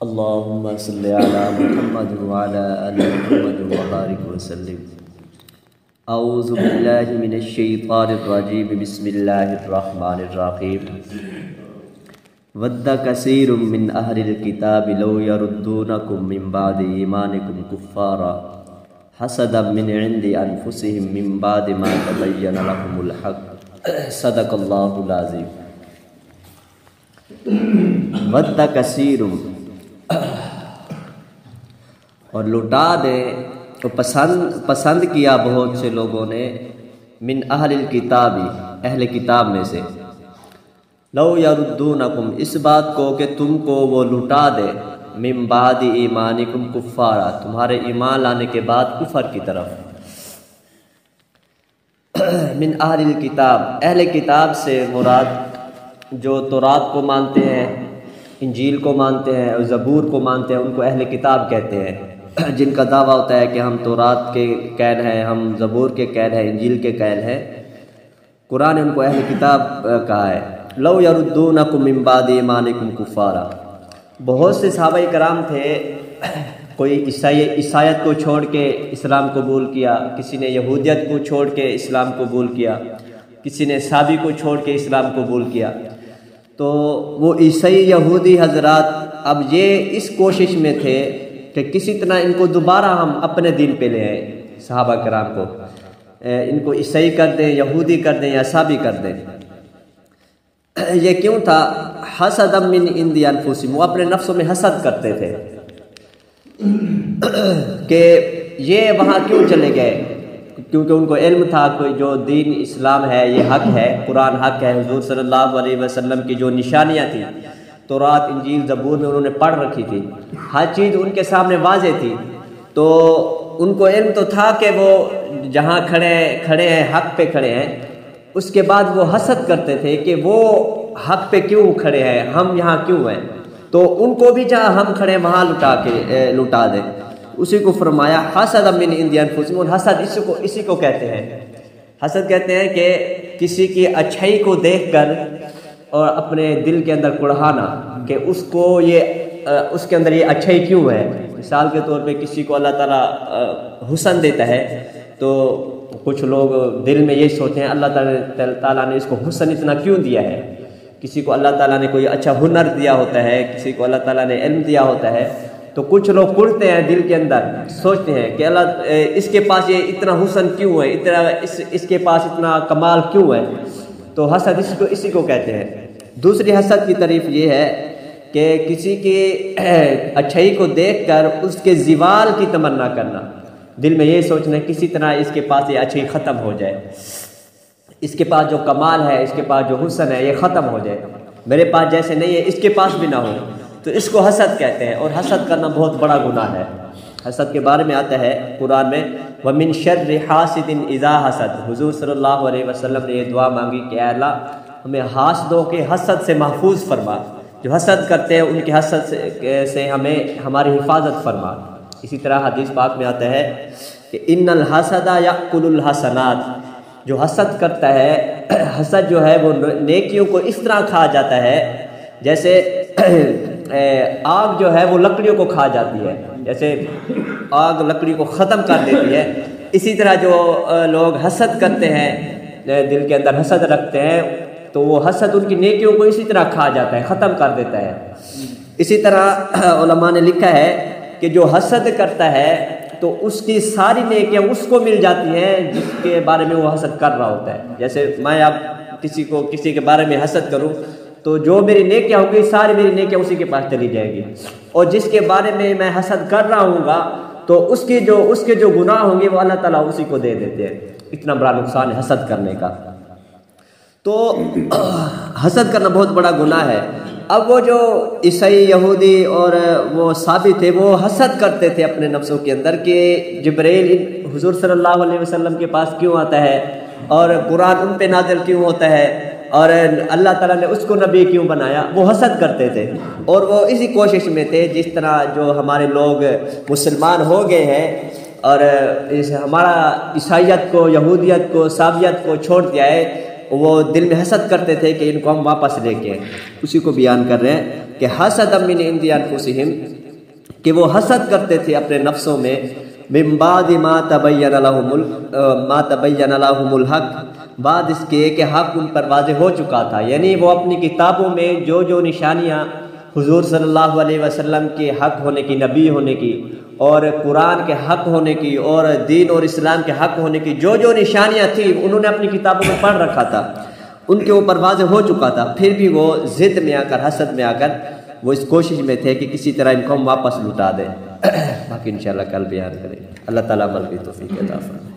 اللهم صل على محمد وعلى آل محمد وبارك وسلم. اعوذ باللہ من الشیطان الرجیم. بسم اللہ الرحمن الرحیم. ود کثیر من اہل الکتاب لو یردونکم من بعد ایمانکم کفارا حسدا من عند انفسهم من بعد ما تبین لهم الحق. صدق اللہ العظیم. ود کثیر اور لٹا دے تو پسند کیا بہت سے لوگوں نے من اہل الکتاب اہل کتاب میں سے لو یردونکم اس بات کو کہ تم کو وہ لٹا دے من بعد ایمانکم کفارا تمہارے ایمان لانے کے بعد کفر کی طرف. من اہل الکتاب اہل کتاب سے مراد جو تورات کو مانتے ہیں، انجیل کو مانتے ہیں اور زبور کو مانتے ہیں ان کو اہل کتاب کہتے ہیں. جن کا دعویٰ ہوتا ہے کہ ہم تورات کے قائل ہیں، ہم زبور کے قائل ہیں، انجیل کے قائل ہیں. قرآن نے ان کو اہل کتاب کہا ہے. لو یردونکم من بعد ایمانکم کفارا. بہت سے صحابہ کرام تھے، کوئی عیسائیت کو چھوڑ کے اسلام قبول کیا، کسی نے یہودیت کو چھوڑ کے اسلام قبول کیا، کسی نے سابی کو چھوڑ کے اسلام قبول کیا. تو وہ عیسائی یہودی حضرات اب یہ اس کوشش میں تھے کہ کسی طرح ان کو دوبارہ ہم اپنے دین پہ لے آئیں. صحابہ کرام کو ان کو عیسائی کر دیں، یہودی کر دیں یا سابی کر دیں. یہ کیوں تھا؟ حسد من عند انفسہم، وہ اپنے نفسوں میں حسد کرتے تھے کہ یہ وہاں کیوں چلے گئے، کیونکہ ان کو علم تھا کہ جو دین اسلام ہے یہ حق ہے، قرآن حق ہے. حضور صلی اللہ علیہ وسلم کی جو نشانیاں تھیں تورات انجیل زبور میں انہوں نے پڑھ رکھی تھی، ہر چیز ان کے سامنے واضح تھی. تو ان کو علم تو تھا کہ وہ جہاں کھڑے ہیں حق پہ کھڑے ہیں. اس کے بعد وہ حسد کرتے تھے کہ وہ حق پہ کیوں کھڑے ہیں، ہم یہاں کیوں ہیں. تو ان کو بھی جہاں ہم کھڑے وہاں لٹا دیں. اسی کو فرمایا حسد من عند انفسہم. حسد اسی کو کہتے ہیں. حسد کہتے ہیں کہ کسی کی اچھائی کو دیکھ کر اور اپنے دل کے اندر کڑھانا کہ اس کے اندر یہ اچھائی کیوں ہے. مثال کے طور پہ کسی کو اللہ تعالیٰ حسن دیتا ہے تو کچھ لوگ دل میں یہ سوچتے ہیں اللہ تعالیٰ نے اس کو حسن اتنا کیوں دیا ہے. کسی کو اللہ تعالیٰ نے کوئی اچھا ہنر دیا ہوتا ہے، کسی کو اللہ تعالیٰ نے علم دیا ہوتا ہے، تو کچھ لوگ کڑتے ہیں دل کے اندر، سوچتے ہیں کہ اللہ اس کے پاس یہ اتنا حسن کیوں ہے، اتنا اس کے پاس اتنا کمال کیوں ہے. تو حسد اسی کو کہتے ہیں. دوسری حسد کی تعریف یہ ہے کہ کسی کی اچھائی کو دیکھ کر اس کے زوال کی تمنا کرنا، دل میں یہ سوچنا کسی طرح اس کے پاس یہ اچھائی ختم ہو جائے، اس کے پاس جو کمال ہے، اس کے پاس جو حسن ہے یہ ختم ہو جائے، میرے پاس جیسے نہیں ہے اس کے پاس بھی نہ ہو. تو اس کو حسد کہتے ہیں. اور حسد کرنا بہت بڑا گناہ ہے. حسد کے بارے میں آتا ہے قرآن میں وَمِن شَرِّ حَاسِدٍ إِذَا حَسَدَ. حضور صلی اللہ علیہ وسلم نے یہ دعا مانگی کہ اے اللہ ہمیں حاسدوں کے حسد سے محفوظ فرما، جو حسد کرتے ہیں ان کے حسد سے ہماری حفاظت فرما. اسی طرح حدیث پاک میں آتا ہے کہ ان الحسد یأکل الحسنات. جو حسد کرتا ہے، حسد جو ہے وہ نیکیوں کو اس طرح کھا جاتا ہے جیسے آگ جو ہے وہ لکڑیوں کو کھا جاتی ہے، جیسے آگ لکڑی کو ختم کر دیتی ہے. اسی طرح جو لوگ حسد کرتے ہیں، دل کے اندر حسد رکھتے ہیں، تو وہ حسد ان کی نیکیوں کو اسی طرح کھا جاتا ہے، ختم کر دیتا ہے. اسی طرح علماء نے لکھا ہے کہ جو حسد کرتا ہے تو اس کی ساری نیکیاں اس کو مل جاتی ہیں جس کے بارے میں وہ حسد کر رہا ہوتا ہے. جیسے میں اب کسی کے بارے میں حسد کروں تو جو میری نیکیاں ہوں گی ساری میری نیکیاں اسی کے پاس چلی جائیں گی، اور جس کے بارے میں میں حسد کر رہا ہوں گا تو اس کے جو گناہ ہوں گے وہ اللہ تعالیٰ اسی کو دے دیتے ہیں. اتنا بڑا نقصان ہے حسد کرنے کا. تو حسد کرنا بہت بڑا گناہ ہے. اب وہ جو عیسائی یہودی اور وہ ثابت تھے وہ حسد کرتے تھے اپنے نفسوں کے اندر کہ جبرائیل حضور صلی اللہ علیہ وسلم کے پاس کیوں آتا ہے اور قرآن ان پہ نازل کیوں ہوتا ہے اور اللہ تعالیٰ نے اس کو نبی کیوں بنایا. وہ حسد کرتے تھے اور وہ اسی کوشش میں تھے جس طرح جو ہمارے لوگ مسلمان ہو گئے ہیں اور ہمارا عیسائیت کو، یہودیت کو، سابیت کو چھوڑ دیا ہے، وہ دل میں حسد کرتے تھے کہ ان کو ہم واپس لے کے، اسی کو بیان کر رہے ہیں کہ حسد من عند انفسہم، کہ وہ حسد کرتے تھے اپنے نفسوں میں، من بعد ما تبین لہم الحق، بعد اس کے کہ حق ان پر واضح ہو چکا تھا. یعنی وہ اپنی کتابوں میں جو نشانیاں حضور صلی اللہ علیہ وسلم کے حق ہونے کی، نبی ہونے کی، اور قرآن کے حق ہونے کی، اور دین اور اسلام کے حق ہونے کی جو نشانیاں تھیں انہوں نے اپنی کتابوں میں پڑھ رکھا تھا، ان کے اوپر واضح ہو چکا تھا. پھر بھی وہ ضد میں آ کر، حسد میں آ کر وہ اس کوشش میں تھے کہ کسی طرح ان کو ہم واپس لوٹا دیں. باقی انشاءاللہ کل بیان کریں. اللہ تعالیٰ عمل کی توفیق عطا فرمائے.